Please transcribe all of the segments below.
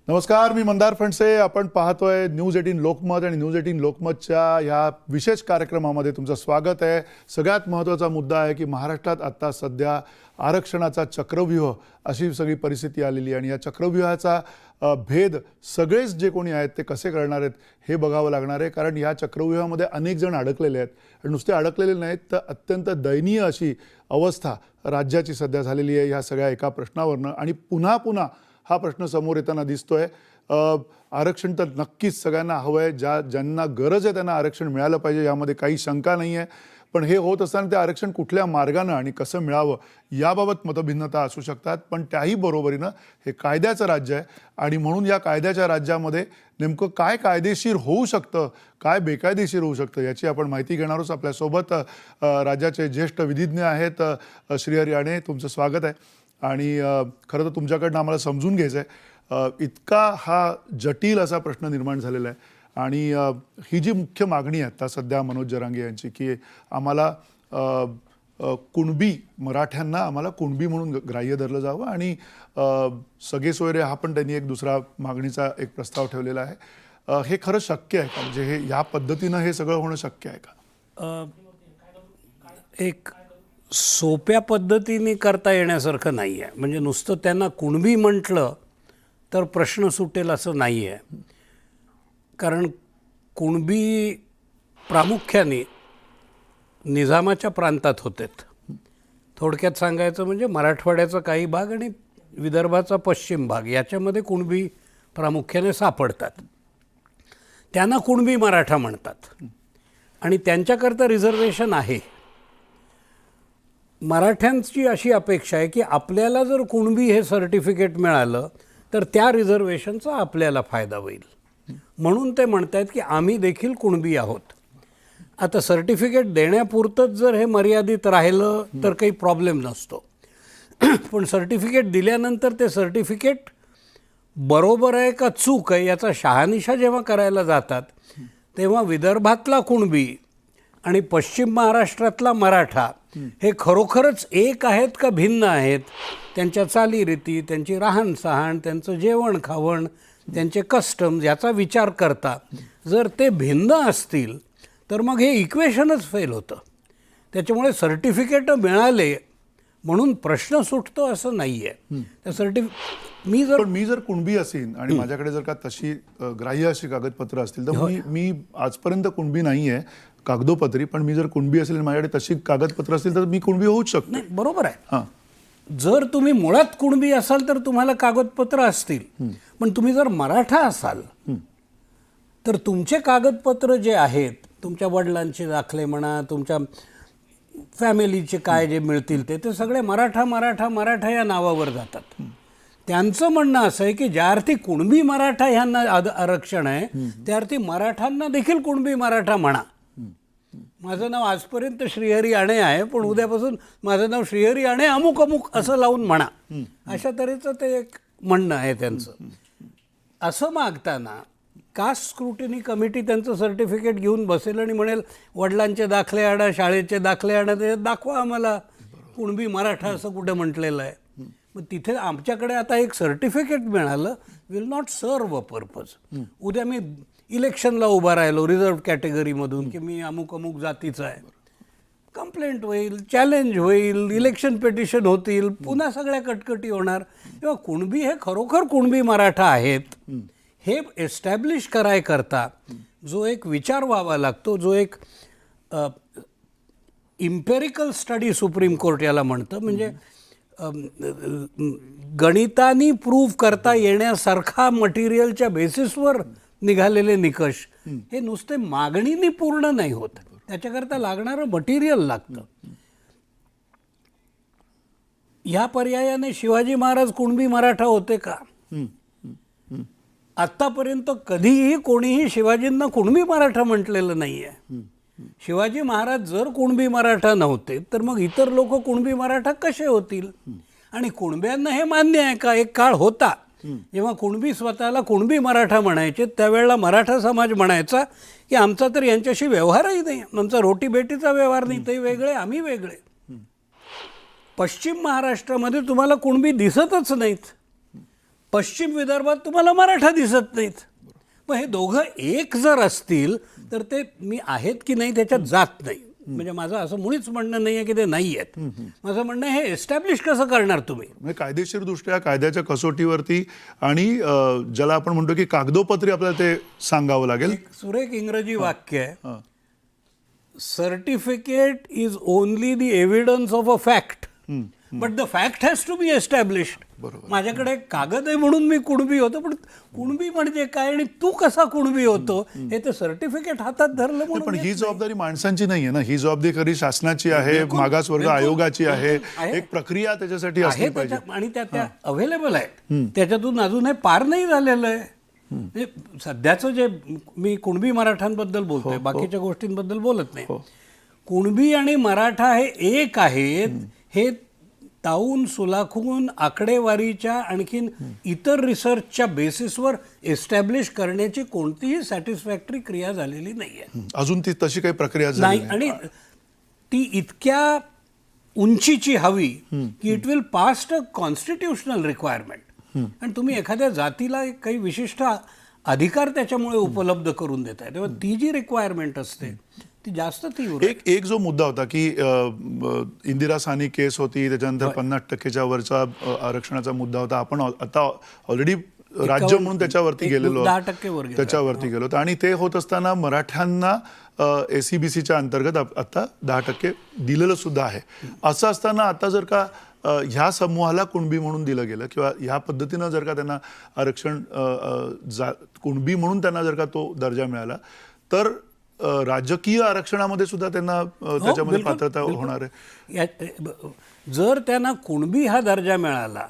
नमस्कार, मी मंदार फणसे. आपण पाहतोय न्यूज 18 लोकमत आणि न्यूज 18 लोकमतच्या ह्या विशेष कार्यक्रमामध्ये तुमचं स्वागत आहे. सगळ्यात महत्त्वाचा मुद्दा आहे की महाराष्ट्रात आता सध्या आरक्षणाचा चक्रव्यूह अशी सगळी परिस्थिती आलेली आहे आणि या चक्रव्यूहाचा भेद सगळेच जे कोणी आहेत ते कसे करणार आहेत हे बघावं लागणार आहे. कारण या चक्रव्यूहामध्ये अनेक जण अडकलेले आहेत आणि नुसते अडकलेले नाहीत तर अत्यंत दयनीय अशी अवस्था राज्याची सध्या झालेली आहे ह्या सगळ्या एका प्रश्नावरनं. आणि पुन्हा पुन्हा हा प्रश्न समोर येताना दिसतोय. आरक्षण तर नक्कीच सगळ्यांना हवं आहे, ज्यांना गरज आहे त्यांना आरक्षण मिळालं पाहिजे, यामध्ये काही शंका नाही आहे. पण हे होत असताना ते आरक्षण कुठल्या मार्गानं आणि कसं मिळावं याबाबत मतभिन्नता असू शकतात. पण त्याही बरोबरीनं हे कायद्याचं राज्य आहे आणि म्हणून या कायद्याच्या राज्यामध्ये नेमकं काय कायदेशीर होऊ शकतं, काय बेकायदेशीर होऊ शकतं याची आपण माहिती घेणार आहोत. आपल्यासोबत राज्याचे ज्येष्ठ विधिज्ञ आहेत श्रीहरी आणे. तुमचं स्वागत आहे. आणि खरं तर तुमच्याकडनं आम्हाला समजून घ्यायचं आहे, इतका हा जटिल असा प्रश्न निर्माण झालेला आहे आणि ही जी मुख्य मागणी आहे आता सध्या मनोज जरांगे यांची की आम्हाला कुणबी मराठ्यांना आम्हाला कुणबी म्हणून ग्राह्य धरलं जावं आणि सगळे सोयरे हा पण त्यांनी एक दुसरा मागणीचा एक प्रस्ताव ठेवलेला आहे. हे खरं शक्य आहे का? म्हणजे हे या पद्धतीनं हे सगळं होणं शक्य आहे का? एक सोप्या पद्धतीने करता येण्यासारखं नाही आहे. म्हणजे नुसतं त्यांना कुणबी म्हटलं तर प्रश्न सुटेल असं नाही आहे. कारण कुणबी प्रामुख्याने निजामाच्या प्रांतात होतेत. थोडक्यात सांगायचं म्हणजे मराठवाड्याचा काही भाग आणि विदर्भाचा पश्चिम भाग याच्यामध्ये कुणबी प्रामुख्याने सापडतात. त्यांना कुणबी मराठा म्हणतात आणि त्यांच्याकरता रिझर्वेशन आहे. मराठ्यांची अशी अपेक्षा आहे की आपल्याला जर कुणबी हे सर्टिफिकेट मिळालं तर त्या रिझर्वेशनचा आपल्याला फायदा होईल. म्हणून ते म्हणत आहेत की आम्ही देखील कुणबी आहोत. आता सर्टिफिकेट देण्यापुरतंच जर हे मर्यादित राहिलं तर काही प्रॉब्लेम नसतो. पण सर्टिफिकेट दिल्यानंतर ते सर्टिफिकेट बरोबर आहे का चूक आहे याचा शहानिशा जेव्हा करायला जातात तेव्हा विदर्भातला कुणबी आणि पश्चिम महाराष्ट्रातला मराठा हे खरोखरच एक आहेत का भिन्न आहेत. त्यांच्या चालीरीती, त्यांची राहणसहाण, त्यांचं जेवण खावण, त्यांचे कस्टम्स याचा विचार करता जर ते भिन्न असतील तर मग हे इक्वेशनच फेल होतं. त्याच्यामुळे सर्टिफिकेट मिळाले म्हणून प्रश्न सुटतो असं नाही आहे. त्या मी जर कुणबी असेल आणि माझ्याकडे जर का तशी ग्राह्य अशी कागदपत्र असतील तर मी आजपर्यंत कुणबी नाही आहे कागदोपत्री, पण मी जर कुणबी असेल आणि माझ्याकडे तशी कागदपत्र असतील तर मी कुणबी होऊच शकतो. नाही, बरोबर आहे. जर तुम्ही मुळात कुणबी असाल तर तुम्हाला कागदपत्र असतील. पण तुम्ही जर मराठा असाल तर तुमचे कागदपत्र जे आहेत, तुमच्या वडिलांचे दाखले म्हणा, तुमच्या फॅमिलीचे काय जे मिळतील ते सगळे मराठा मराठा मराठा या नावावर जातात. त्यांचं म्हणणं असं आहे की ज्या अर्थी कुणबी मराठा ह्यांना आरक्षण आहे त्या अर्थी मराठांना देखील कुणबी मराठा म्हणा. माझं नाव आजपर्यंत श्रीहरी आणे आहे, पण उद्यापासून माझं नाव श्रीहरी आणे अमुक अमुक असं लावून म्हणा. अशा तऱ्हेचं ते एक म्हणणं आहे त्यांचं. असं मागताना कास्ट स्क्रुटिनी कमिटी त्यांचं सर्टिफिकेट घेऊन बसेल आणि म्हणेल वडिलांचे दाखले आणा, शाळेचे दाखले आणा, ते दाखवा आम्हाला कुणबी मराठा असं कुठं म्हटलेलं आहे. मग तिथे आमच्याकडे आता एक सर्टिफिकेट मिळालं will not serve a purpose. उद्या मी इलेक्शनला उभा राहिलो रिझर्व कॅटेगरीमधून की मी अमुक अमुक जातीचा आहे, कंप्लेंट होईल, चॅलेंज होईल, इलेक्शन पिटिशन होतील, पुन्हा सगळ्या कटकटी होणार. तेव्हा कुणबी हे खरोखर कुणबी मराठा आहेत हे एस्टॅब्लिश करायकरता जो एक विचार व्हावा लागतो, जो एक इम्पेरिकल स्टडी सुप्रीम कोर्ट याला म्हणतं, म्हणजे गणितानी प्रूव्ह करता येण्यासारखा मटेरियलच्या बेसिसवर निघालेले निकष हे नुसते मागणीने पूर्ण नाही होत. त्याच्याकरता लागणारं मटेरियल लागतं. ह्या पर्यायाने शिवाजी महाराज कुणबी मराठा होते का? आत्तापर्यंत कधीही कोणीही शिवाजींना कुणबी मराठा म्हटलेलं नाही आहे. शिवाजी महाराज जर कुणबी मराठा नव्हते तर मग इतर लोक कुणबी मराठा कसे होतील? आणि कुणब्यांना हे मान्य आहे का? एक काळ होता जेव्हा कुणबी स्वतःला कुणबी मराठा म्हणायचे, त्यावेळेला मराठा समाज म्हणायचा की आमचा तर यांच्याशी व्यवहारही नाही, आमचा रोटीबेटीचा व्यवहार नाही, ते वेगळे आम्ही वेगळे. पश्चिम महाराष्ट्रामध्ये तुम्हाला कुणबी दिसतच नाहीत. पश्चिम विदर्भात तुम्हाला मराठा दिसत नाहीत. मग हे दोघं एक जर असतील तर ते मी आहेत की नाही त्याच्यात जात नाही. म्हणजे माझं असं मुळीच म्हणणं नाही आहे की ते नाही आहेत. माझं म्हणणं आहे हे एस्टॅब्लिश कसं करणार तुम्ही. म्हणजे कायदेशीरदृष्ट्या कायद्याच्या कसोटीवरती आणि ज्याला आपण म्हणतो की कागदोपत्री आपल्याला ते सांगावं लागेल. एक सुरेख इंग्रजी वाक्य आहे, certificate is only the evidence of a fact but the fact has to be established. माझ्याकडे कागद आहे म्हणून मी कुणबी होतो, पण कुणबी म्हणजे काय आणि तू कसा कुणबी होतो हे ते सर्टिफिकेट हातात धरलं म्हणून. पण ही जबाबदारी माणसांची नाहीये ना, ही जबाबदारी खरी शासनाची आहे, मागासवर्ग आयोगाची आहे. एक प्रक्रिया त्याच्यासाठी असली पाहिजे आणि त्या अवेलेबल आहेत. त्याच्यातून अजून हे पार नाही झालेलं आहे. म्हणजे सध्याचं जे मी कुणबी मराठ्यांबद्दल बोलतोय, बाकीच्या गोष्टींबद्दल बोलत नाही. कुणबी आणि मराठा हे एक आहेत हे ताऊन सुलाखून आकडेवारीच्या आणखीन इतर रिसर्चच्या बेसिसवर एस्टॅब्लिश करण्याची कोणतीही सॅटिस्फॅक्टरी क्रिया झालेली नाही आहे अजून. ती तशी काही प्रक्रिया झाली नाही आणि ती इतक्या उंचीची हवी की it will past a constitutional requirement. आणि तुम्ही एखाद्या जातीला काही विशिष्ट अधिकार त्याच्यामुळे उपलब्ध करून देताय, तेव्हा ती जी रिक्वायरमेंट असते ती जास्त तीव्र. एक जो मुद्दा होता की इंदिरा सानी केस होती, त्याच्यानंतर 50%च्या वरचा आरक्षणाचा मुद्दा होता. आपण आता ऑलरेडी राज्य म्हणून त्याच्यावरती गेलेलो, 10% वर गेलो. त्याच्यावरती गेलो. आणि ते होत असताना मराठ्यांना SEBCच्या अंतर्गत आता 10% दिलेलं सुद्धा आहे. असं असताना आता जर का ह्या समूहाला कुणबी म्हणून दिलं गेलं किंवा ह्या पद्धतीनं जर का त्यांना आरक्षण कुणबी म्हणून त्यांना जर का तो दर्जा मिळाला तर राजकीय आरक्षणामध्ये सुद्धा त्यांना त्याच्यामध्ये पात्रता होणार आहे. जर त्यांना कुणबी हा दर्जा मिळाला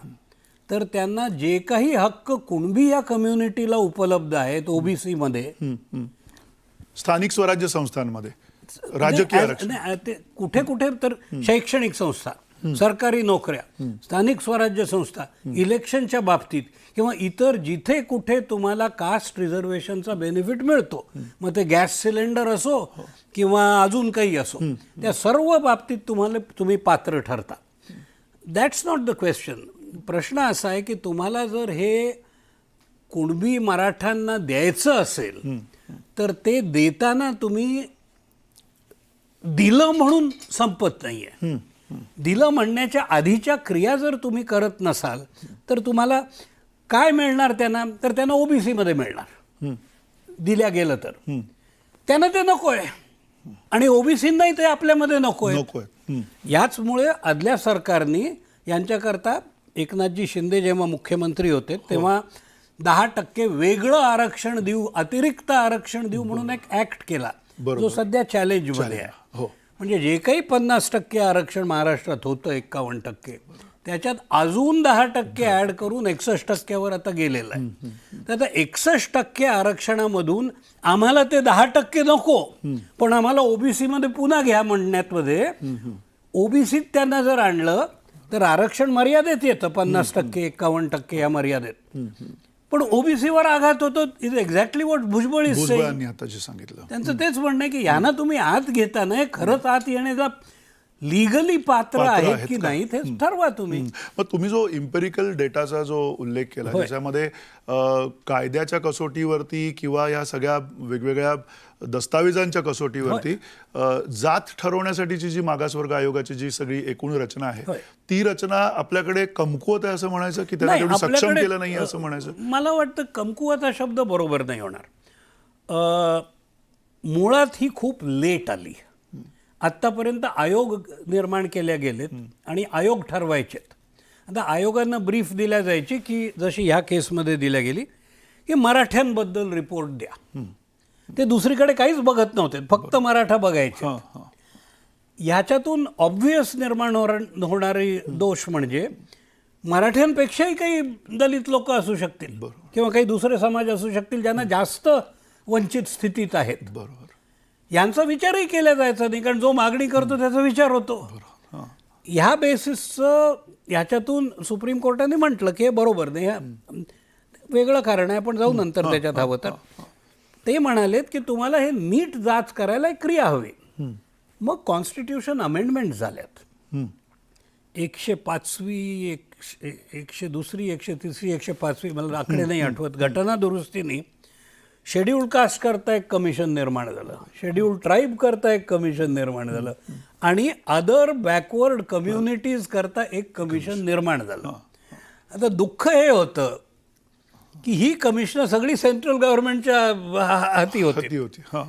तर त्यांना जे काही हक्क कुणबी या कम्युनिटीला उपलब्ध आहेत OBC मध्ये, स्थानिक स्वराज्य संस्थांमध्ये राजकीय आरक्षण, ते कुठे कुठे तर शैक्षणिक संस्था, सरकारी नोकऱ्या, स्थानिक स्वराज्य संस्था, इलेक्शनच्या बाबतीत किंवा इतर जिथे कुठे तुम्हाला कास्ट रिझर्वेशनचा बेनिफिट मिळतो, मग ते गॅस सिलेंडर असो किंवा अजून काही असो, त्या सर्व बाबतीत तुम्ही पात्र ठरता. That's not the question. प्रश्न असा आहे की तुम्हाला जर हे कुणबी मराठ्यांना द्यायचं असेल तर ते देताना तुम्ही दिलं म्हणून संपत नाहीये. दिलं म्हणण्याच्या आधीच्या क्रिया जर तुम्ही करत नसाल तर तुम्हाला काय मिळणार त्यांना, तर त्यांना OBC मध्ये मिळणार दिल्या गेलं तर. त्यांना ते नकोय आणि OBC नाही ते आपल्यामध्ये नकोय. याचमुळे आदल्या सरकारने यांच्याकरता एकनाथजी शिंदे जेव्हा मुख्यमंत्री होते तेव्हा 10% वेगळं आरक्षण देऊ, अतिरिक्त आरक्षण देऊ म्हणून एक ऍक्ट केला जो सध्या चॅलेंजमध्ये आहे. म्हणजे जे काही 50% आरक्षण महाराष्ट्रात होतं 51%, त्याच्यात अजून 10% ऍड करून 61%वर आता गेलेलं आहे. तर आता 61% आरक्षणामधून आम्हाला ते 10% नको, पण आम्हाला OBC मध्ये पुन्हा घ्या म्हणण्यामध्ये OBC त्यांना जर आणलं तर आरक्षण मर्यादेत येतं 50%, 51% या मर्यादेत. पण OBC वर आघात होतो. Is exactly what Bhujbal is saying. आता जे सांगितलं त्यांचं तेच म्हणणं आहे की यांना तुम्ही आत घेता नाही, खरंच आत येण्याचा लिगली पात्र आहेत की नाही ते ठरवा तुम्ही. मग तुम्ही जो इम्पेरिकल डेटाचा जो उल्लेख केला त्याच्यामध्ये कायद्याच्या कसोटीवरती किंवा या सगळ्या वेगवेगळ्या दस्तावेजांच्या कसोटीवरती जात ठरवण्यासाठीची जी मागासवर्ग आयोगाची जी सगळी एकूण रचना आहे ती रचना आपल्याकडे कमकुवत आहे असं म्हणायचं की त्यांना तेवढं सक्षम केलं नाही असं म्हणायचं? मला वाटतं कमकुवत हा शब्द बरोबर नाही होणार. मुळात ही खूप लेट आली. आत्तापर्यंत आयोग निर्माण केले गेलेत आणि आयोग ठरवायचेत. आता आयोगांना ब्रीफ दिल्या जायची की जशी ह्या केसमध्ये दिल्या गेली की मराठ्यांबद्दल रिपोर्ट द्या. ते दुसरीकडे काहीच बघत नव्हते, फक्त मराठा बघायचे. ह्याच्यातून ऑब्व्हियस निर्माण होणारे दोष म्हणजे मराठ्यांपेक्षाही काही दलित लोक असू शकतील किंवा काही दुसरे समाज असू शकतील ज्यांना जास्त वंचित स्थितीत आहेत. बरोबर. यांचा विचारही केला जायचा नाही, कारण जो मागणी करतो त्याचा विचार होतो. ह्या बेसिसचं ह्याच्यातून सुप्रीम कोर्टाने म्हटलं की हे बरोबर नाही, वेगळं कारण आहे, आपण जाऊ नंतर त्याच्यात हवं तर. ते म्हणालेत की तुम्हाला हे नीट जाच करायला एक क्रिया हवी. मग कॉन्स्टिट्यूशन अमेंडमेंट झाल्यात. 105वी 102री 103री 105वी मला आकडे नाही आठवत घटना दुरुस्तीने शेड्यूल्ड कास्ट करता एक कमिशन निर्माण झालं, शेड्यूल्ड ट्राईब करता एक कमिशन निर्माण झालं आणि अदर बॅकवर्ड कम्युनिटीज करता एक कमिशन निर्माण झालं. आता दुःख हे होतं की ही कमिशनर सगळी सेंट्रल गव्हर्नमेंटच्या हाती होती.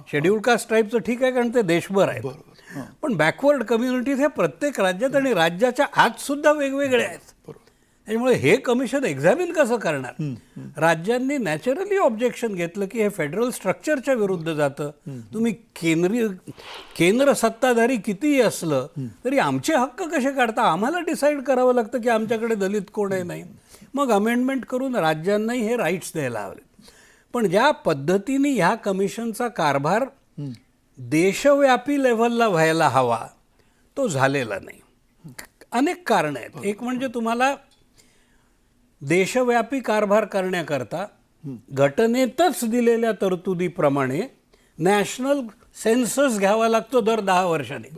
शेड्यूल्ड कास्ट ट्राईबचं ठीक आहे कारण ते देशभर आहे, पण बॅकवर्ड कम्युनिटीज हे प्रत्येक राज्यात आणि राज्याच्या आत सुद्धा वेगवेगळे आहेत. त्यामुळे हे कमिशन एक्झामिन कसं करणार? राज्यांनी नॅचरली ऑब्जेक्शन घेतलं की हे फेडरल स्ट्रक्चरच्या विरुद्ध जातं. तुम्ही केंद्र सत्ताधारी कितीही असलं तरी आमचे हक्क कसे काढता? आम्हाला डिसाईड करावं लागतं की आमच्याकडे दलित कोण आहे नाही. मग अमेंडमेंट करून राज्यांनाही हे राईट्स द्यायला हवे. पण ज्या पद्धतीने ह्या कमिशनचा कारभार देशव्यापी लेव्हलला व्हायला हवा तो झालेला नाही. अनेक कारणं आहेत. एक म्हणजे तुम्हाला देशव्यापी कारभार करण्याकरता घटनेतच दिलेल्या तरतुदीप्रमाणे नॅशनल सेन्सस घ्यावा लागतो दर 10 वर्षांनी.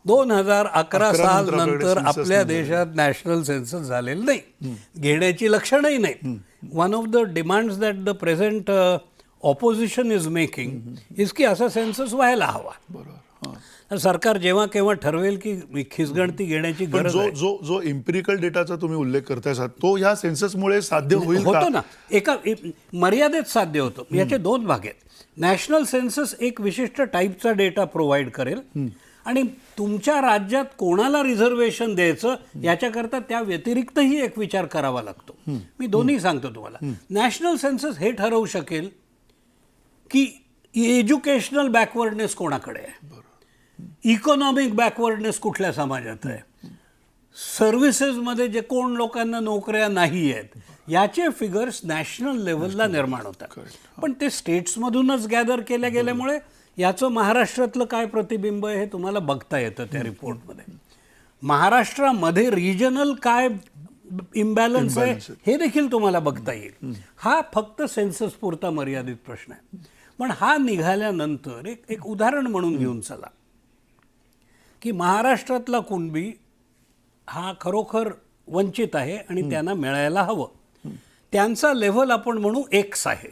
2011 साल नंतर आपल्या देशात नॅशनल सेन्सस झालेलं नाही, घेण्याची लक्षणंही नाहीत. One of the demands that the present opposition is making is की असा सेन्सस व्हायला हवा. सरकार जेव्हा केव्हा ठरवेल की खिसगणती घेण्याची गरज आहे. जो इम्पिरिकल डेटाचा तुम्ही उल्लेख करताय तो ह्या सेन्ससमुळे साध्य होईल होतो ना, एका मर्यादेत साध्य होतो. याचे 2 भाग आहेत. नॅशनल सेन्सस एक विशिष्ट टाईपचा डेटा प्रोव्हाइड करेल आणि तुमच्या राज्यात कोणाला रिझर्वेशन द्यायचं याच्याकरता त्या व्यतिरिक्तही एक विचार करावा लागतो. मी दोन्ही सांगतो तुम्हाला. नॅशनल सेन्सस हे ठरवू शकेल की एज्युकेशनल बॅकवर्डनेस कोणाकडे आहे, इकॉनॉमिक बॅकवर्डनेस कुठल्या समाजात आहे, सर्व्हिसेसमध्ये जे कोण लोकांना नोकऱ्या नाही आहेत, याचे फिगर्स नॅशनल लेवलला निर्माण होतात. पण ते स्टेट्समधूनच गॅदर केल्या गेल्यामुळे याचं महाराष्ट्रातलं काय प्रतिबिंब आहे हे तुम्हाला बघता येतं त्या रिपोर्टमध्ये. महाराष्ट्रामध्ये रिजनल काय इम्बॅलन्स आहे हे देखील तुम्हाला बघता येईल. हा फक्त सेन्सस पुरता मर्यादित प्रश्न आहे. पण हा निघाल्यानंतर एक उदाहरण म्हणून घेऊन चला की महाराष्ट्रातला कुणबी हा खरोखर वंचित आहे आणि त्यांना मिळायला हवं. त्यांचा लेव्हल आपण म्हणू एक्स आहे.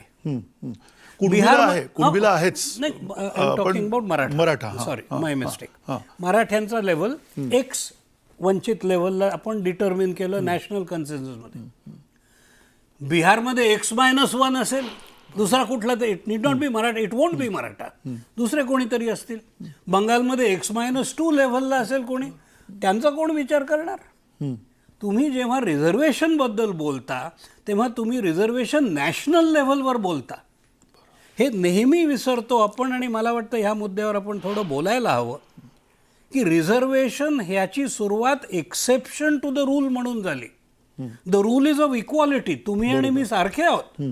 कुणबीला आहेच नाही, talking about Maratha. Sorry, my mistake. मराठ्यांचा लेव्हल एक्स वंचित लेव्हलला आपण डिटर्मिन केलं नॅशनल कन्सेन्ससमध्ये. बिहारमध्ये X-1 असेल, दुसरा कुठला तर it need not be Maratha, it won't be Maratha, दुसरे कोणीतरी असतील. बंगालमध्ये X-2 लेव्हलला असेल कोणी, त्यांचा कोण विचार करणार? तुम्ही जेव्हा रिझर्वेशन बद्दल बोलता तेव्हा तुम्ही रिझर्वेशन नॅशनल लेव्हलवर बोलता. हे नेहमी विसरतो आपण आणि मला वाटतं ह्या मुद्द्यावर आपण थोडं बोलायला हवं की रिझर्वेशन ह्याची सुरुवात एक्सेप्शन टू द रूल म्हणून झाली. The rule is of equality. तुम्ही आणि मी सारखे आहोत,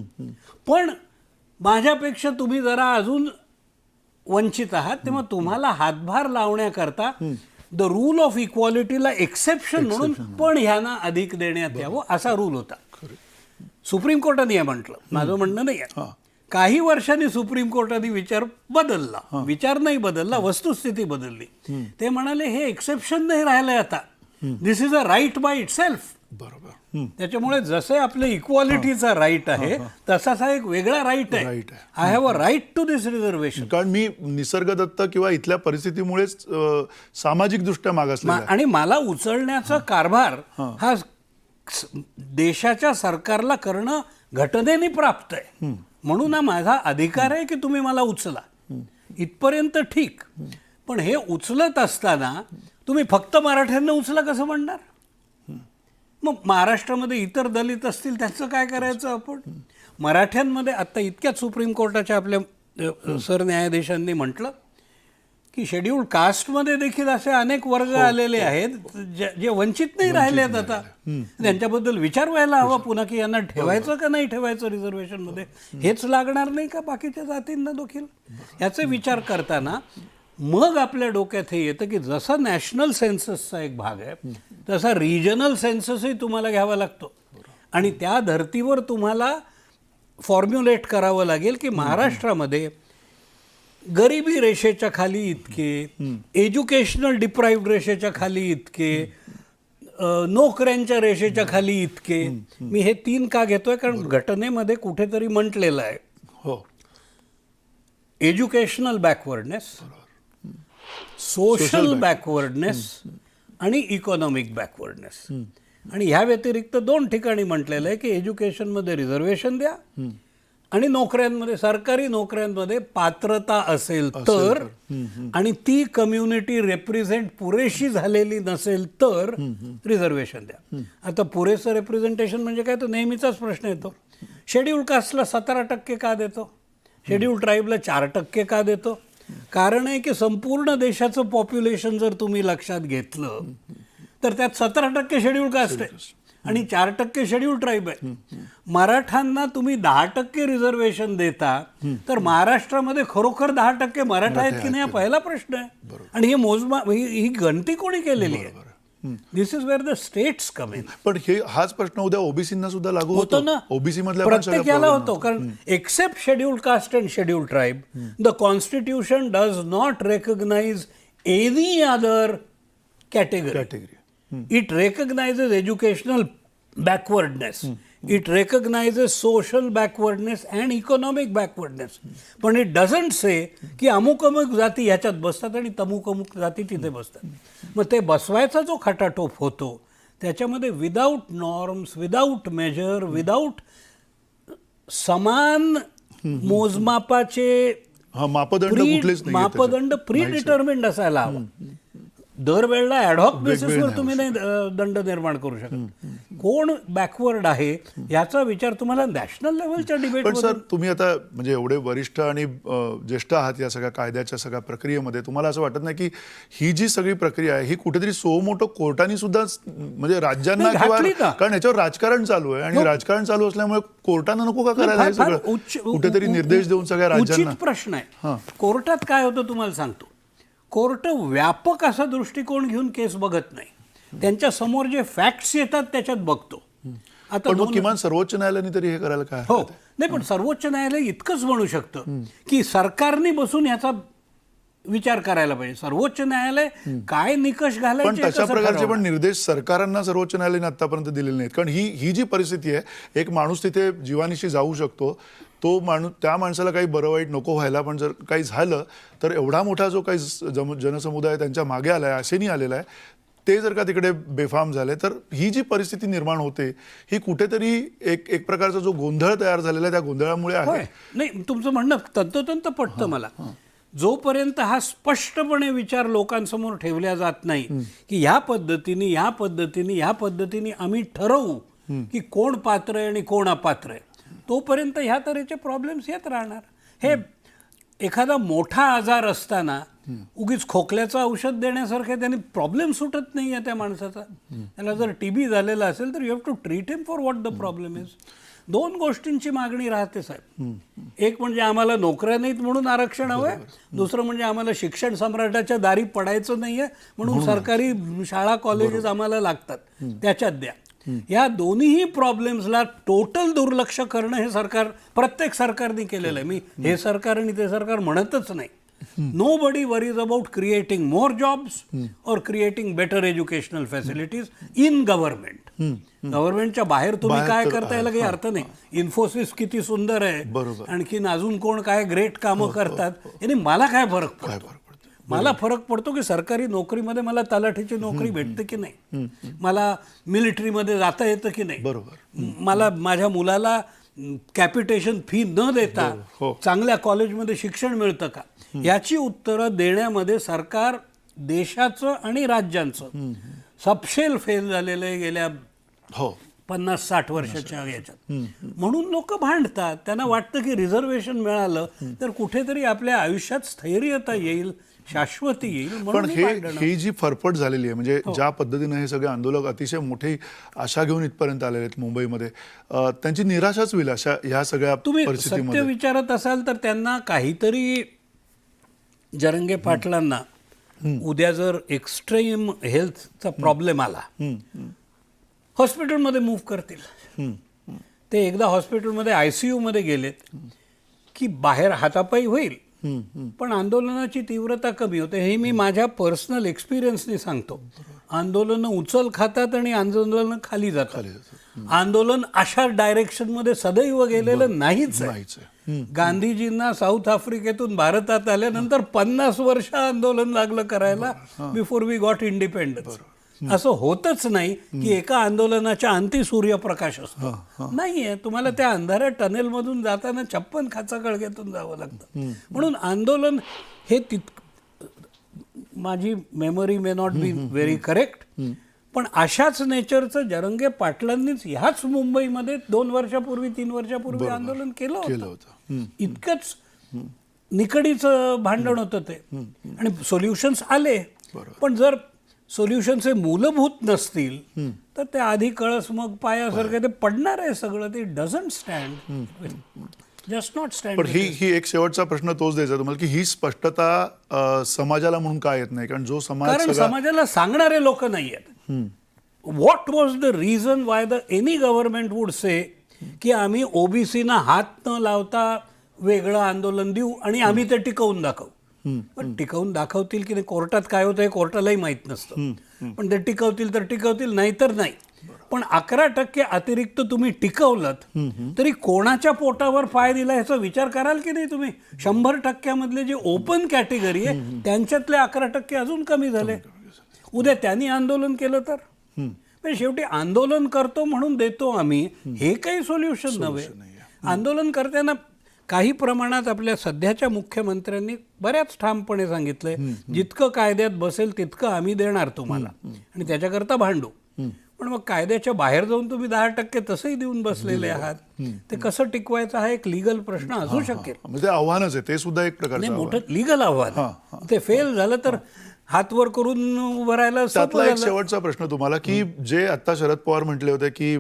पण माझ्यापेक्षा तुम्ही जरा अजून वंचित आहात, तेव्हा तुम्हाला हातभार लावण्याकरता द रूल ऑफ इक्वालिटीला एक्सेप्शन म्हणून पण ह्यांना अधिक देण्यात यावं असा रूल होता. सुप्रीम कोर्टाने हे म्हटलं, माझं म्हणणं नाही आहे. काही वर्षांनी सुप्रीम कोर्टाने विचार बदलला, विचार नाही बदलला, वस्तुस्थिती बदलली. ते म्हणाले हे एक्सेप्शन नाही राहिलंय आता, this is a right by itself. बरोबर. त्याच्यामुळे जसे आपले इक्वालिटीचा राईट आहे तसाच हा एक वेगळा राईट आहे. I have a right to this reservation. कारण मी निसर्गदत्त किंवा इथल्या परिस्थितीमुळेच सामाजिक दृष्ट्या मागासलेला आहे. आणि मला उचलण्याचा कारभार हा देशाच्या सरकारला करणं घटनेने प्राप्त आहे. म्हणून हा माझा अधिकार आहे की तुम्ही मला उचला, इथपर्यंत ठीक. पण हे उचलत असताना तुम्ही फक्त मराठ्यांना उचला कसं म्हणणार? मग महाराष्ट्रामध्ये इतर दलित असतील त्यांचं काय करायचं आपण? मराठ्यांमध्ये आत्ता इतक्याच सुप्रीम कोर्टाच्या आपल्या सरन्यायाधीशांनी म्हटलं की शेड्यूल्ड कास्टमध्ये देखील असे अनेक वर्ग आलेले आहेत जे वंचित नाही राहिले आहेत. आता त्यांच्याबद्दल विचार व्हायला हवा पुन्हा की यांना ठेवायचं का नाही ठेवायचं रिझर्वेशनमध्ये. हेच लागणार नाही का बाकीच्या जातींना देखील? याचे विचार करताना मग आपल्या डोक्यात हे येतं की जसा नॅशनल सेन्ससचा एक भाग आहे तसा रिजनल सेन्ससही तुम्हाला घ्यावा लागतो. आणि त्या धर्तीवर तुम्हाला फॉर्म्युलेट करावं लागेल की महाराष्ट्रामध्ये गरिबी रेषेच्या खाली इतके, एज्युकेशनल डिप्राइव्ड रेषेच्या खाली इतके, नोकऱ्यांच्या रेषेच्या खाली इतके. मी हे 3 का घेतोय कारण घटनेमध्ये कुठेतरी म्हटलेलं आहे हो एज्युकेशनल बॅकवर्डनेस, सोशल बॅकवर्डनेस आणि इकॉनॉमिक बॅकवर्डनेस. आणि ह्या व्यतिरिक्त 2 ठिकाणी म्हटलेलं आहे की एज्युकेशनमध्ये रिझर्वेशन द्या आणि नोकऱ्यांमध्ये, सरकारी नोकऱ्यांमध्ये पात्रता असेल तर, आणि ती कम्युनिटी रिप्रेझेंट पुरेशी झालेली नसेल तर रिझर्वेशन द्या. आता पुरेसं रिप्रेझेंटेशन म्हणजे काय, तो नेहमीचाच प्रश्न येतो. शेड्यूल्ड कास्टला 17% का देतो, शेड्यूल्ड ट्राईबला 4% का देतो? कारण आहे की संपूर्ण देशाचं पॉप्युलेशन जर तुम्ही लक्षात घेतलं तर त्यात 17% शेड्यूल्ड कास्ट आहे आणि 4% शेड्यूल्ड ट्राईब आहे. मराठांना तुम्ही 10% रिझर्वेशन देता तर महाराष्ट्रामध्ये खरोखर 10% मराठा आहेत की नाही हा पहिला प्रश्न आहे. आणि हे मोजमाप, ही गणती कोणी केलेली आहे? This is where the states come in. पण हाच प्रश्न उद्या ओबीसींना सुद्धा लागू होतो ना. ओबीसी मधल्या प्रत्येक याला होतो, कारण except scheduled caste and scheduled tribe the constitution does not recognise any other category. It recognizes educational backwardness. It recognizes social backwardness and economic backwardness. पण it doesn't say की अमुक अमुक जाती ह्याच्यात बसतात आणि तमुक अमुक जाती तिथे बसतात. मग ते बसवायचा जो खटाटोप होतो त्याच्यामध्ये without norms, without measure, without समान मोजमापाचे मापदंड प्री डिटर्मिन्ड असायला हवा. दरवेळेला ॲडहॉक बेसिसवर तुम्ही नाही दंड निर्माण करू शकत. कोण बॅकवर्ड आहे याचा विचार तुम्हाला नॅशनल लेवलच्या डिबेट. पण सर, तुम्ही आता म्हणजे एवढे वरिष्ठ आणि ज्येष्ठ आहात या सगळ्या कायद्याच्या सगळ्या प्रक्रियेमध्ये, तुम्हाला असं वाटत नाही की ही जी सगळी प्रक्रिया आहे ही कुठेतरी सोमोटो कोर्टाने सुद्धा म्हणजे राज्यांना, कारण याच्यावर राजकारण चालू आहे आणि राजकारण चालू असल्यामुळे कोर्टानं नको का करायला हे सगळं, कुठेतरी निर्देश देऊन सगळ्या राज्यांना. उचित प्रश्न आहे. कोर्टात काय होतं तुम्हाला सांगतो, कोर्ट व्यापक असा दृष्टिकोन घेऊन केस बघत नाही, त्यांच्या समोर जे फॅक्ट्स येतात त्याच्यात बघतो. आता किमान सर्वोच्च न्यायालयाने तरी हे करायला काय? हो, नाही, पण सर्वोच्च न्यायालय इतकंच म्हणू शकतं की सरकारने बसून याचा विचार करायला पाहिजे. सर्वोच्च न्यायालय काय निकष घालायचे, पण तशा प्रकारचे पण निर्देश सरकारांना सर्वोच्च न्यायालयाने आतापर्यंत दिलेले नाहीत. कारण ही जी परिस्थिती आहे, एक माणूस तिथे जीवानिशी जाऊ शकतो, तो माणूस, त्या माणसाला काही बरं वाईट नको व्हायला, पण जर काही झालं तर एवढा मोठा जो काही जनसमुदाय त्यांच्या मागे आलाय, आशेनी आलेला आहे, ते जर का तिकडे बेफाम झाले तर ही जी परिस्थिती निर्माण होते ही कुठेतरी एक प्रकारचा जो गोंधळ तयार झालेला आहे त्या गोंधळामुळे आहे. नाही, तुमचं म्हणणं तंतोतंत पटतं मला. जोपर्यंत हा स्पष्टपणे विचार लोकांसमोर ठेवला जात नाही की ह्या पद्धतीने आम्ही ठरवू की कोण पात्र आहे आणि कोण अपात्र आहे, तोपर्यंत ह्या तऱ्हेचे प्रॉब्लेम्स येत राहणार. हे एखादा मोठा आजार असताना उगीच खोकल्याचं औषध देण्यासारखं त्याने प्रॉब्लेम सुटत नाही आहे त्या माणसाचा. त्याला जर TB झालेला असेल तर you have to treat him for what the problem is. 2 गोष्टींची मागणी राहते साहेब. एक म्हणजे आम्हाला नोकऱ्या नाहीत म्हणून आरक्षण हवंय, दुसरं म्हणजे आम्हाला शिक्षण सम्राटाच्या दारी पडायचं नाहीये म्हणून सरकारी शाळा कॉलेजेस आम्हाला लागतात, त्याच्यात द्या. या दोन्हीही प्रॉब्लेम्सला टोटल दुर्लक्ष करणं हे सरकार, प्रत्येक सरकारने केलेलं आहे. मी हे सरकार आणि ते सरकार म्हणतच नाही. Nobody worries about creating more jobs or creating better educational facilities in government. गव्हर्नमेंटच्या बाहेर तुम्ही काय करता याला काही अर्थ नाही. इन्फोसिस किती सुंदर आहे, आणखीन अजून कोण काय ग्रेट कामं करतात, याने मला काय फरक पडतो? मला फरक पडतो की सरकारी नोकरीमध्ये मला तलाठीची नोकरी भेटते की नाही, मला मिलिटरीमध्ये जाता येतं की नाही, मला माझ्या मुलाला कॅपिटेशन फी न देता चांगल्या कॉलेजमध्ये शिक्षण मिळतं का, याची उत्तरं देण्यामध्ये सरकार देशाचं आणि राज्यांचं सपशेल फेल झालेलं आहे गेल्या 50-60 वर्षाच्या याच्यात. म्हणून लोक भांडतात. त्यांना वाटतं की रिझर्वेशन मिळालं तर कुठेतरी आपल्या आयुष्यात स्थैर्यता येईल, शाश्वती येईल. पण ही जी फरफट झालेली आहे, म्हणजे ज्या पद्धतीने हे सगळे आंदोलक अतिशय मोठी आशा घेऊन इथपर्यंत आलेले आहेत मुंबईमध्ये, त्यांची निराशाच होईल अशा ह्या सगळ्या परिस्थितीमध्ये. तुम्ही सत्य विचारत असाल तर त्यांना काहीतरी, जरंगे पाटलांना उद्या जर एक्स्ट्रीम हेल्थचा प्रॉब्लेम आला, हॉस्पिटलमध्ये मूव्ह करतील. ते एकदा हॉस्पिटलमध्ये ICU मध्ये गेलेत की बाहेर हातापायी होईल, पण आंदोलनाची तीव्रता कमी होते. हे मी माझ्या पर्सनल एक्सपिरियन्सने सांगतो. आंदोलनं उचल खातात आणि आंदोलनं खाली जातात. आंदोलन अशा डायरेक्शनमध्ये सदैव गेलेलं नाहीच आहे. नाहीच आहे. गांधीजींना साऊथ आफ्रिकेतून भारतात आल्यानंतर 50 वर्ष आंदोलन लागलं करायला बिफोर वी गॉट इंडिपेंडन्स. असं होतच नाही की एका आंदोलनाच्या अंती सूर्यप्रकाश असतो. नाहीये. तुम्हाला त्या अंधाऱ्या टनेलमधून जाताना 56 खाचाखळग्यातून जावं लागतं. म्हणून आंदोलन हे माझी memory may not be very correct, पण अशाच नेचरचं जरंगे पाटलांनीच ह्याच मुंबईमध्ये 2 वर्षापूर्वी 3 वर्षापूर्वी आंदोलन केलं होतं. इतकंच निकडीचं भांडण होतं ते, आणि सोल्युशन्स आले. पण जर सोल्युशन्स हे मूलभूत नसतील तर ते आधी कळस मग पायासारखं ते पडणार आहे सगळं. ते doesn't stand, just not stand. पण ही एक शेवटचा प्रश्न तोच द्यायचा तुम्हाला की ही स्पष्टता समाजाला म्हणून काय येत नाही? कारण जो समाज कारण समाजाला सांगणारे लोक नाही आहेत. What was the reason why the any government would say की आम्ही ओबीसीना हात न लावता वेगळं आंदोलन देऊ आणि आम्ही ते टिकवून दाखवू. पण टिकवून दाखवतील की नाही, कोर्टात काय होतं हे कोर्टालाही माहीत नसतं. पण ते टिकवतील तर टिकवतील, नाही तर नाही. पण 11% अतिरिक्त तुम्ही टिकवलत तरी कोणाच्या पोटावर पाय दिला ह्याचा विचार कराल की नाही तुम्ही? 100% जे ओपन कॅटेगरी आहे त्यांच्यातले 11% अजून कमी झाले. उद्या त्यांनी आंदोलन केलं तर? पण शेवटी आंदोलन करतो म्हणून देतो आम्ही, हे काही सोल्युशन नव्हे. आंदोलन करताना काही प्रमाणात आपल्या सध्याच्या मुख्यमंत्र्यांनी बऱ्याच ठामपणे सांगितलंय, जितकं कायद्यात बसेल तितकं आम्ही देणार तुम्हाला आणि त्याच्याकरता भांडू. पण मग कायद्याच्या बाहेर जाऊन तुम्ही 10% तसंही देऊन बसलेले आहात. ते कसं टिकवायचं हा एक लिगल प्रश्न असू शकेल. म्हणजे आव्हानच आहे ते सुद्धा एक प्रकारचं मोठं लिगल आव्हान. ते फेल झालं तर हात वर करून उभं राहायला त्यातला एक शेवटचा प्रश्न तुम्हाला की जे आता शरद पवार म्हटले होते की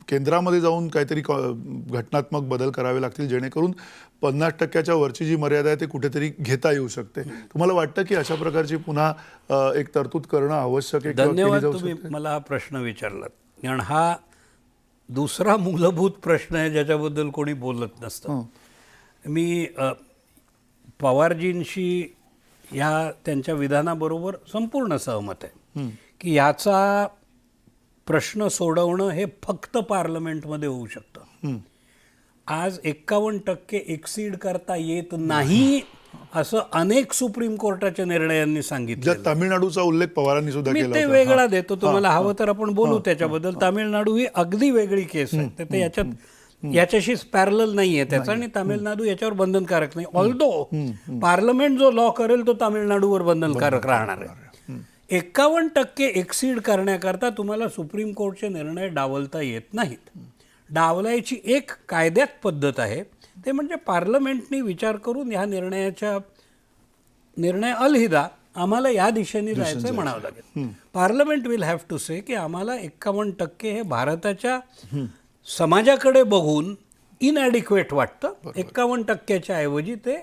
केंद्रामध्ये जाऊन काहीतरी घटनात्मक बदल करावे लागतील जेणेकरून 50% वरची जी मर्यादा आहे ते कुठेतरी घेता येऊ शकते. तुम्हाला वाटतं की अशा प्रकारची पुन्हा एक तरतूद करणं आवश्यक आहे? धन्यवाद, तुम्ही मला हा प्रश्न विचारलात. कारण हा दुसरा मूलभूत प्रश्न आहे ज्याच्याबद्दल कोणी बोलत नसतं. मी पवारजींशी ह्या त्यांच्या विधानाबरोबर संपूर्ण सहमत आहे की याचा प्रश्न सोडवणं हे फक्त पार्लमेंटमध्ये होऊ शकतं. आज 51% एक्सीड करता येत नाही असं अनेक सुप्रीम कोर्टाच्या निर्णयांनी सांगितलं. तामिळनाडूचा उल्लेख पवारांनी सुद्धा केला. मी ते वेगळा देतो तुम्हाला, हवं तर आपण बोलू त्याच्याबद्दल. तामिळनाडू ही अगदी वेगळी केस आहे. तर ते याच्याशी पॅरलल नाहीये त्याचा, आणि तामिळनाडू याच्यावर बंधनकारक नाही. ऑल्दो पार्लमेंट जो लॉ करेल तो तामिळनाडूवर बंधनकारक राहणार आहे. 51% एक्सीड करण्याकरता तुम्हाला सुप्रीम कोर्टचे निर्णय डावलता येत नाहीत. डावलायची एक कायद्यात पद्धत आहे, ते म्हणजे पार्लमेंटनी विचार करून ह्या निर्णय अलहिदा आम्हाला या दिशेने जायचं म्हणावं लागेल. पार्लमेंट विल हॅव टू से की आम्हाला 51% हे भारताच्या समाजाकडे बघून इनॲडिक्वेट वाटतं. 51%च्या ऐवजी ते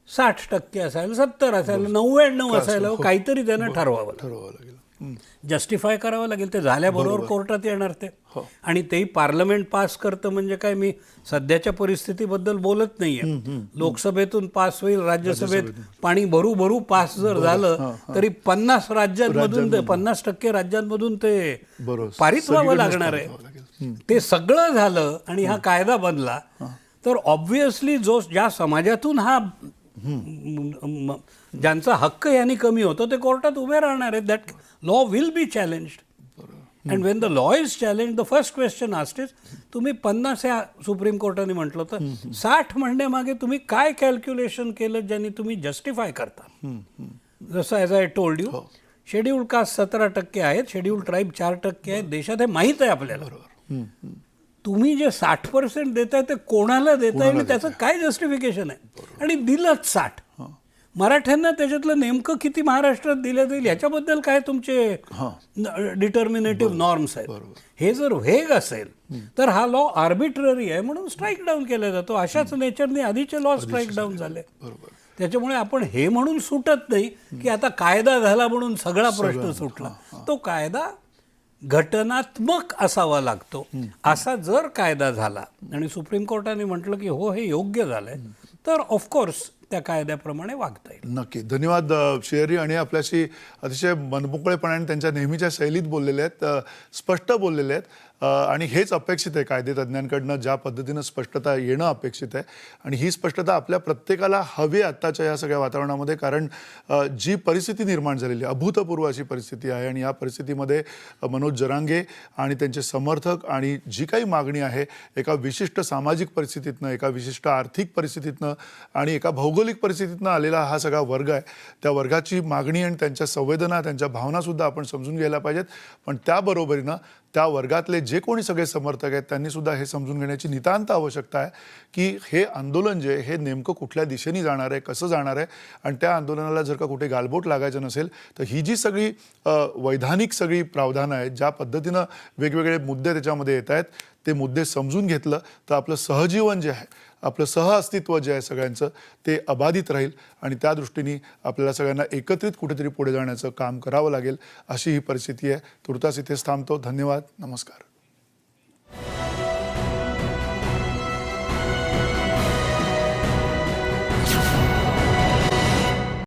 60% असायला, 70 असायला, 99 असायला, काहीतरी त्यांना ठरवावं लागेल, जस्टिफाय करावं लागेल. ते झाल्याबरोबर कोर्टात येणार ते, आणि तेही पार्लमेंट पास करतं. म्हणजे काय, मी सध्याच्या परिस्थितीबद्दल बोलत नाहीये. लोकसभेतून पास होईल, राज्यसभेत पाणी भरू भरू पास जर झालं तरी 50 राज्यांमधून 50% राज्यांमधून ते पारित व्हावं लागणार आहे. ते सगळं झालं आणि हा कायदा बनला तर ऑब्व्हियसली ज्या समाजातून हा ज्यांचा हक्क यांनी कमी होतो ते कोर्टात उभे राहणार आहेत. That law will be challenged. And Wien the law is challenge, the first question asked is, तुम्ही 50 या सुप्रीम कोर्टाने म्हटलं तर 60 म्हणण्यामागे तुम्ही काय कॅल्क्युलेशन केलं ज्यांनी तुम्ही जस्टिफाय करता. जसं as I told you, scheduled caste 17% आहेत, शेड्यूल्ड ट्राईब 4% आहेत देशात, हे माहीत आहे आपल्याला. तुम्ही जे 60% देताय ते कोणाला देताय आणि त्याचं काय जस्टिफिकेशन आहे? आणि दिलंच 60. मराठ्यांना त्याच्यातलं नेमकं किती महाराष्ट्रात दिलं जाईल याच्याबद्दल काय तुमचे डिटर्मिनेटिव्ह नॉर्म्स आहेत? हे जर व्हेग असेल तर हा लॉ आर्बिट्ररी आहे म्हणून स्ट्राईक डाऊन केला जातो. अशाच नेचरने आधीचे लॉ स्ट्राईक डाऊन झाले. त्याच्यामुळे आपण हे म्हणून सुटत नाही की आता कायदा झाला म्हणून सगळा प्रश्न सुटला. तो कायदा घटनात्मक असावा लागतो. असा जर कायदा झाला आणि सुप्रीम कोर्टाने म्हटलं की हो हे योग्य झालंय, तर ऑफकोर्स त्या कायद्याप्रमाणे वागता येईल. नक्की. धन्यवाद शेरी, आणि आपल्याशी अतिशय मनमोकळेपणाने त्यांच्या नेहमीच्या शैलीत बोललेले आहेत, स्पष्ट बोललेले आहेत, आणि हेच अपेक्षित आहे कायदेतज्ञांकडनं. ज्या पद्धतीनं स्पष्टता येणं अपेक्षित आहे आणि ही स्पष्टता आपल्या प्रत्येकाला हवी आत्ताच्या या सगळ्या वातावरणामध्ये. कारण जी परिस्थिती निर्माण झालेली आहे, अभूतपूर्व अशी परिस्थिती आहे, आणि या परिस्थितीमध्ये मनोज जरांगे आणि त्यांचे समर्थक आणि जी काही मागणी आहे एका विशिष्ट सामाजिक परिस्थितीतनं, एका विशिष्ट आर्थिक परिस्थितीतनं आणि एका भौगोलिक परिस्थितीतनं आलेला हा सगळा वर्ग आहे. त्या वर्गाची मागणी आणि त्यांच्या संवेदना, त्यांच्या भावनासुद्धा आपण समजून घ्यायला पाहिजेत. पण त्याबरोबरीनं त्या वर्गातले जे कोणी सगळे समर्थक आहेत त्यांनीसुद्धा हे समजून घेण्याची नितांत आवश्यकता आहे की हे आंदोलन जे हे नेमकं कुठल्या दिशेने जाणार आहे, कसं जाणार आहे, आणि त्या आंदोलनाला जर का कुठे गालबोट लागायचं नसेल तर ही जी सगळी वैधानिक सगळी प्रावधानं आहेत, ज्या पद्धतीनं वेगवेगळे मुद्दे त्याच्यामध्ये येत आहेत, ते मुद्दे समजून घेतलं तर आपलं सहजीवन जे आहे, आपलं सहअस्तित्व जे आहे सगळ्यांचं, ते अबाधित राहील. आणि त्या दृष्टीने आपल्याला सगळ्यांना एकत्रित कुठेतरी पुढे जाण्याचं काम करावं लागेल, अशी ही परिस्थिती आहे. तुर्तास इथेच थांबतो. धन्यवाद. नमस्कार.